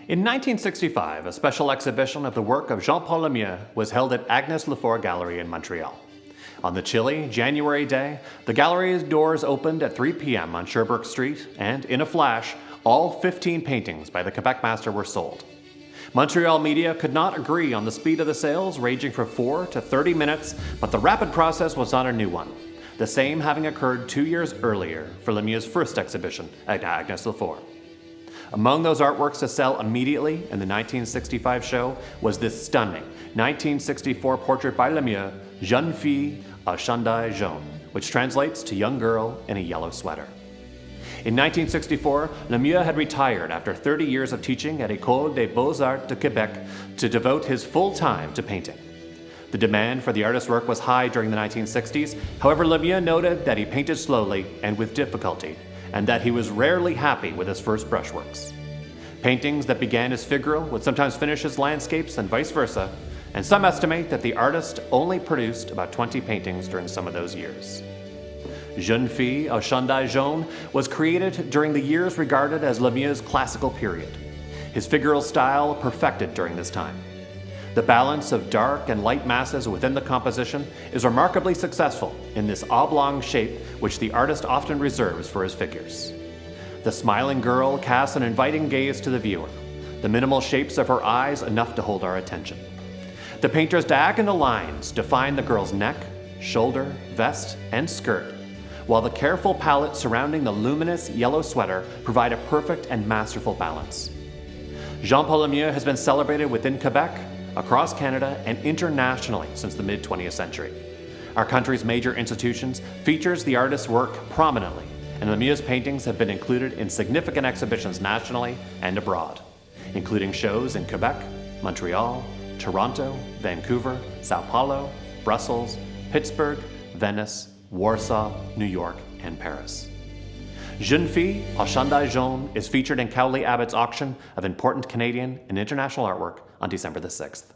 In 1965, a special exhibition of the work of Jean-Paul Lemieux was held at Agnès Lefort Gallery in Montreal. On the chilly January day, the gallery's doors opened at 3 p.m. on Sherbrooke Street, and in a flash, all 15 paintings by the Quebec master were sold. Montreal media could not agree on the speed of the sales, ranging from 4 to 30 minutes, but the rapid process was not a new one, the same having occurred 2 years earlier for Lemieux's first exhibition at Agnès Lefort. Among those artworks to sell immediately in the 1965 show was this stunning 1964 portrait by Lemieux, Jeune, fille, chandail, jaune, which translates to young girl in a yellow sweater. In 1964, Lemieux had retired after 30 years of teaching at École des Beaux-Arts de Québec to devote his full time to painting. The demand for the artist's work was high during the 1960s. However, Lemieux noted that he painted slowly and with difficulty, and that he was rarely happy with his first brushworks. Paintings that began as figural would sometimes finish as landscapes and vice versa, and some estimate that the artist only produced about 20 paintings during some of those years. Jeune, fille, chandail, jaune was created during the years regarded as Lemieux's classical period. His figural style perfected during this time. The balance of dark and light masses within the composition is remarkably successful in this oblong shape which the artist often reserves for his figures. The smiling girl casts an inviting gaze to the viewer, the minimal shapes of her eyes enough to hold our attention. The painter's diagonal lines define the girl's neck, shoulder, vest, and skirt, while the careful palette surrounding the luminous yellow sweater provide a perfect and masterful balance. Jean-Paul Lemieux has been celebrated within Quebec, across Canada, and internationally since the mid-20th century. Our country's major institutions features the artist's work prominently, and Lemieux's paintings have been included in significant exhibitions nationally and abroad, including shows in Quebec, Montreal, Toronto, Vancouver, Sao Paulo, Brussels, Pittsburgh, Venice, Warsaw, New York, and Paris. Jeune, fille, chandail, jaune is featured in Cowley Abbott's auction of important Canadian and international artwork on December the 6th.